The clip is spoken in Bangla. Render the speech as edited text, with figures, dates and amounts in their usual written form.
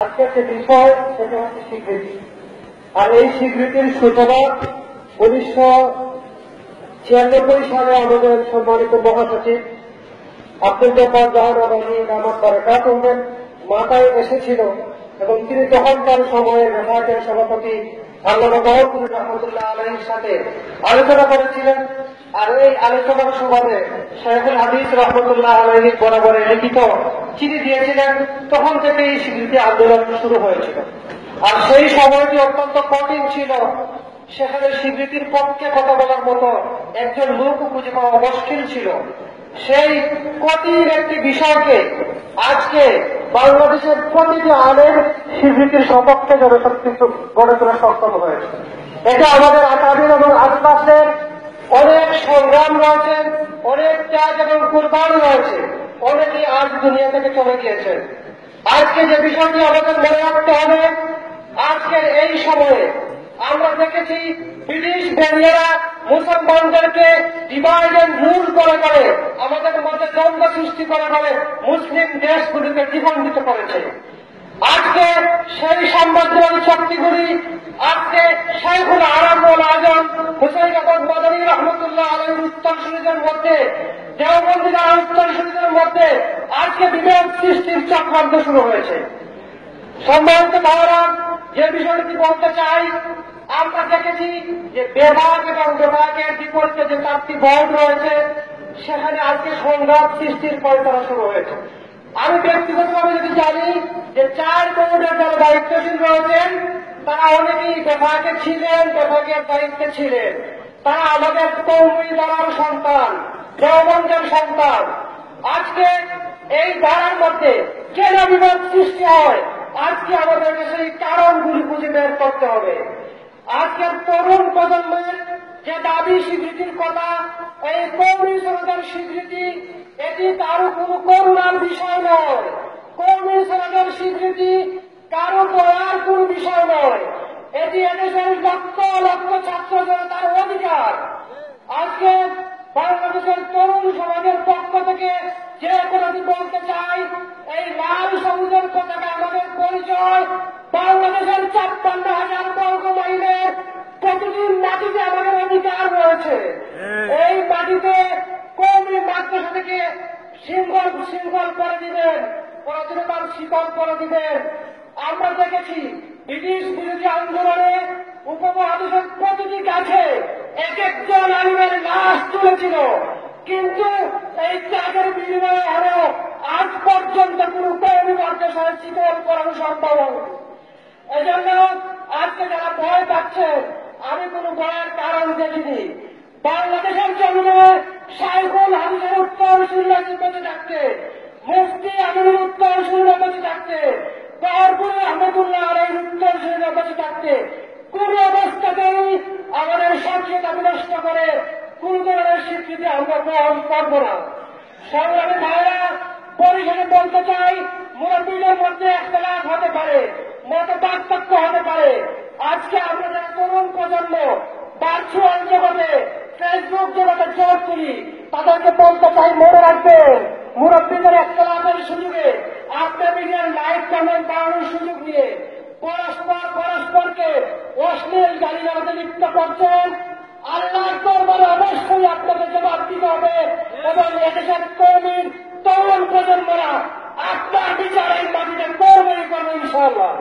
আজকের যে বিষয় সেটা হচ্ছে স্বীকৃতি। আর এই স্বীকৃতির সূচনা 1996 সালে আমাদের সম্মানিত মহাসচিব আব্দুল জব্বার জাহানাবাদী নামক বারাকাতুল্লাহ মাথায় এসেছিল এবং তিনি তখনকার সময়ে রেফাতের সভাপতি আল্লামা মাহমুদ রহমতুল্লাহ আলাইহির সাথে আলোচনা করেছিলেন। আর এই আলোচনার সুবাদে শেখুল হাদিস রহমতুল্লাহ আলাইহির বরাবরে লিখিত চিঠি দিয়েছিলেন। তখন থেকে এই স্বীকৃতি আন্দোলন শুরু হয়েছিল। আর সেই সময়টি অত্যন্ত কঠিন ছিল। সেখানে স্বীকৃতির পক্ষে কথা বলার মতো একজন লোক খুঁজে পাওয়া মুশকিল ছিল। সেই কঠিন একটি বিষয়কে আজকে বাংলাদেশের প্রতিটি আলেম স্বীকৃতির সপক্ষে জনশক্তি গড়ে তোলা সক্ষম হয়েছে। এটা আমাদের আকাবির এবং আশপাশের অনেক সংগ্রাম রয়েছে, অনেক ত্যাগ এবং কুরবান রয়েছে। অনেকেই আজ দুনিয়া থেকে চলে গিয়েছেন। আজকে যে বিষয়টি আমাদের মনে রাখতে হবে, আজকের এই সময়ে আমরা দেখেছি ব্রিটিশ ব্যারিয়ারা মুসলমানদেরকে ডিভাইড এন্ড রুল করে করে আমাদের মধ্যে দ্বন্দ্ব সৃষ্টি করে করে মুসলিম দেশগুলিকে দ্বিখণ্ডিত করেছে। আজকে সেই সাম্রাজ্যবাদী শক্তিগুলি আজকে শেখুল আরব ওয়াল আজম হুসাইন আহমদ মাদানী রহমতুল্লাহ আলাইহির উত্তরসূরিদের মধ্যে, দেওবন্দিরা উত্তরসূরিদের মধ্যে আজকে বিভেদ সৃষ্টির চক্রান্ত শুরু হয়েছে। সম্মানিত ভাইরা, যে বিষয়টি বলতে চাই, আমরা দেখেছি যে বিভাগ এবং বিভাগের বিপরীতে যে 4টি বোর্ড রয়েছে সেখানে আজকে সংঘাত সৃষ্টির পরিকল্পনা শুরু হয়েছে। আমি ব্যক্তিগতভাবে যদি জানি যে 4 বোর্ডের যারা দায়িত্বশীল রয়েছেন তারা অনেকেই বিভাগে ছিলেন, বিভাগের দায়িত্বে ছিলেন। তারা আমাদের কওমি দ্বারার সন্তান, দেওবন্দের সন্তান। আজকে এই ধারার মধ্যে কেন বিবাদ সৃষ্টি হয়, আজকে আমাদেরকে সেই কারণগুলি খুঁজে বের করতে হবে। আজকের তরুণ প্রজন্মের যে দাবি স্বীকৃতির কথা, এই কওমি সনদের স্বীকৃতি, এটি কারো কোনো করুণার বিষয় নয়। কওমি সনদের স্বীকৃতি কারো দয়ার কোনো বিষয় নয়। এটি এদেশের লক্ষ লক্ষ ছাত্র জনতার অধিকার। আজকে বাংলাদেশের তরুণ সমাজের পক্ষ থেকে যে কোনটি বলতে চাই, এই লাল সবুজের পতাকা আমাদের পরিচয়। বাংলাদেশের 56,000 বর্গ মাইলের প্রতিটি মাটিতে আমাদের অধিকার রয়েছে। এই মাটিতে কওমি মাদ্রাসা থেকে শৃঙ্খল করে দিবেন, পড়াশোনার শিকল করে দিবেন। আমরা দেখেছি ব্রিটিশ বিরোধী আন্দোলনে উপমহাদেশের প্রতিটি গাছে এক একজন আলিমের লাশ তুলেছিল, কিন্তু এই ত্যাগের বিনিময়ে হলেও আজ পর্যন্ত কোন কওমি মাদ্রাসায় শিকল করানো সম্ভব হয়নি। এজন্য আজকে যারা ভয় পাচ্ছে, আমি কোন ভয়ের কারণ দেখিনি। বাংলাদেশের জমিনে শাইখুল হাদিসের উত্তরসূরিরা বেঁচে থাকতে, মুফতি আমিনুল উত্তরসূরিরা বেঁচে থাকতে, পাহাড়পুরে আহমদুল্লাহ আলাইহির উত্তরসূরিরা বেঁচে থাকতে কোন অবস্থাতেই আমাদের স্বাধীনতা বিনষ্ট করে কোন ধরনের স্বীকৃতি আমরা গ্রহণ করব না। সংগ্রামী ভাইরা, পরিশেষে বলতে চাই, মুরব্বীদের মধ্যে একতলাফ হতে পারে, মত পার্থক্য হতে পারে। আজকে আমরা যারা তরুণ প্রজন্ম ভার্চুয়াল জগতে, ফেসবুক জগতে জোর তুলি, তাদেরকে বলতে চাই, মনে রাখবেন, মুরব্বীদের একতলাফের সুযোগে আপনার মিডিয়ার লাইভ কমেন্ট বাড়ানোর সুযোগ নিয়ে পরস্পরকে অশ্লীল গালিগালাজে লিপ্ত করছেন। আল্লাহর দরবারে অবশ্যই আপনাদের জবাব দিতে হবে এবং এদেশের কওমি তরুণ প্রজন্মরা আপনার বিচার এই মাটিতে করবে ইনশাআল্লাহ।